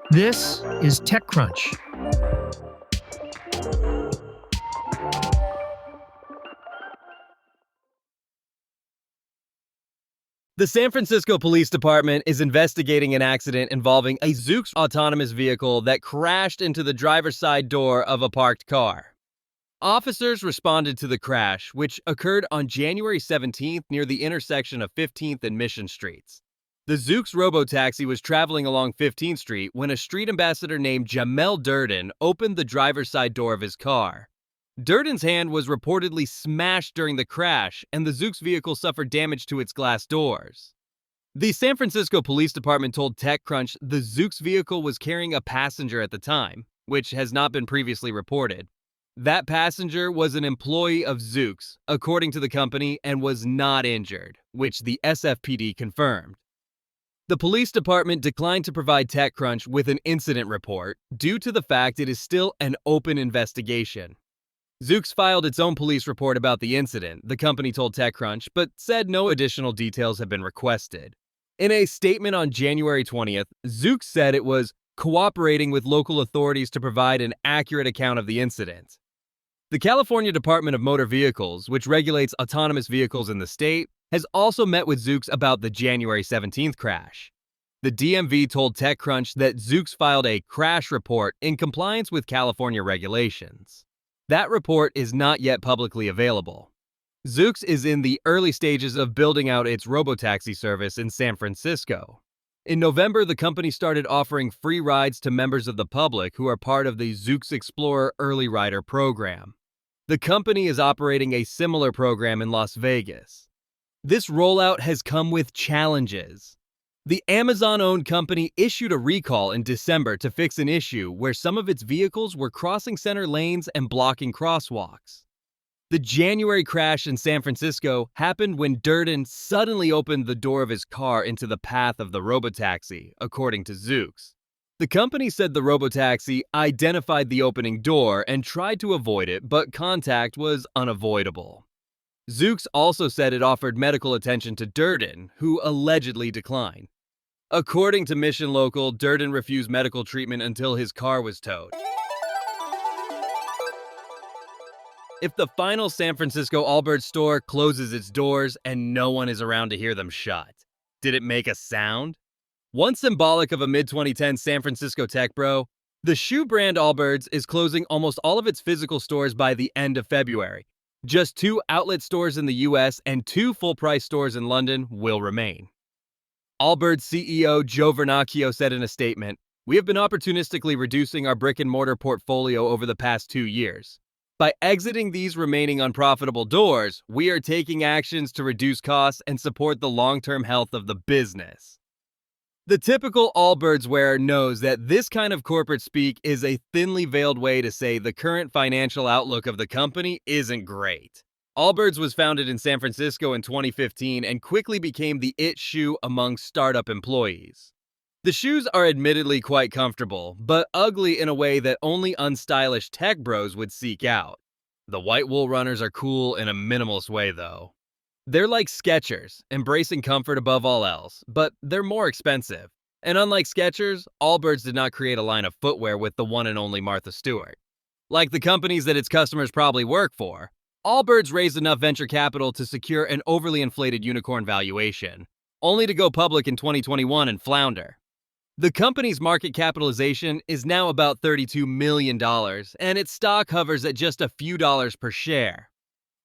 This is TechCrunch. The San Francisco Police Department is investigating an accident involving a Zoox autonomous vehicle that crashed into the driver's side door of a parked car. Officers responded to the crash, which occurred on January 17th near the intersection of 15th and Mission Streets. The Zoox robotaxi was traveling along 15th Street when a street ambassador named Jamel Durden opened the driver's side door of his car. Durden's hand was reportedly smashed during the crash, and the Zoox vehicle suffered damage to its glass doors. The San Francisco Police Department told TechCrunch the Zoox vehicle was carrying a passenger at the time, which has not been previously reported. That passenger was an employee of Zoox, according to the company, and was not injured, which the SFPD confirmed. The police department declined to provide TechCrunch with an incident report due to the fact it is still an open investigation. Zoox filed its own police report about the incident, the company told TechCrunch, but said no additional details have been requested. In a statement on January 20th, Zoox said it was cooperating with local authorities to provide an accurate account of the incident. The California Department of Motor Vehicles, which regulates autonomous vehicles in the state, has also met with Zoox about the January 17th crash. The DMV told TechCrunch that Zoox filed a crash report in compliance with California regulations. That report is not yet publicly available. Zoox is in the early stages of building out its robotaxi service in San Francisco. In November, the company started offering free rides to members of the public who are part of the Zoox Explorer Early Rider program. The company is operating a similar program in Las Vegas. This rollout has come with challenges. The Amazon-owned company issued a recall in December to fix an issue where some of its vehicles were crossing center lanes and blocking crosswalks. The January crash in San Francisco happened when Durden suddenly opened the door of his car into the path of the robotaxi, according to Zoox. The company said the robotaxi identified the opening door and tried to avoid it, but contact was unavoidable. Zoox also said it offered medical attention to Durden, who allegedly declined. According to Mission Local, Durden refused medical treatment until his car was towed. If the final San Francisco Allbirds store closes its doors and no one is around to hear them shut, did it make a sound? Once symbolic of a mid-2010s San Francisco tech bro, the shoe brand Allbirds is closing almost all of its physical stores by the end of February. Just 2 outlet stores in the US and 2 full-price stores in London will remain. Allbirds CEO Joe Vernacchio said in a statement, "We have been opportunistically reducing our brick-and-mortar portfolio over the past 2 years. By exiting these remaining unprofitable doors, we are taking actions to reduce costs and support the long-term health of the business." The typical Allbirds wearer knows that this kind of corporate speak is a thinly veiled way to say the current financial outlook of the company isn't great. Allbirds was founded in San Francisco in 2015 and quickly became the it shoe among startup employees. The shoes are admittedly quite comfortable, but ugly in a way that only unstylish tech bros would seek out. The white wool runners are cool in a minimalist way, though. They're like Skechers, embracing comfort above all else, but they're more expensive. And unlike Skechers, Allbirds did not create a line of footwear with the one and only Martha Stewart. Like the companies that its customers probably work for, Allbirds raised enough venture capital to secure an overly inflated unicorn valuation, only to go public in 2021 and flounder. The company's market capitalization is now about $32 million, and its stock hovers at just a few dollars per share.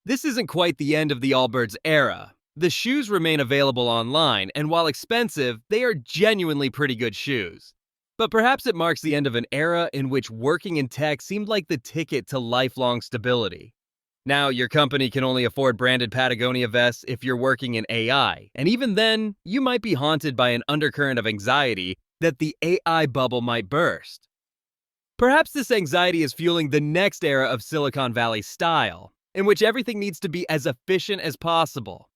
This isn't quite the end of the Allbirds era. The shoes remain available online, and while expensive, they are genuinely pretty good shoes. But perhaps it marks the end of an era in which working in tech seemed like the ticket to lifelong stability. Now, your company can only afford branded Patagonia vests if you're working in AI, and even then, you might be haunted by an undercurrent of anxiety that the AI bubble might burst. Perhaps this anxiety is fueling the next era of Silicon Valley style, in which everything needs to be as efficient as possible.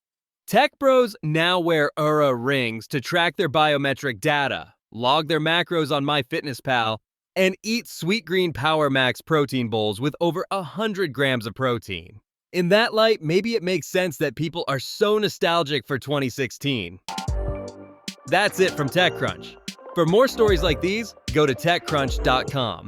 Tech bros now wear Oura rings to track their biometric data, log their macros on MyFitnessPal, and eat Sweet Green Power Max protein bowls with over 100 grams of protein. In that light, maybe it makes sense that people are so nostalgic for 2016. That's it from TechCrunch. For more stories like these, go to TechCrunch.com.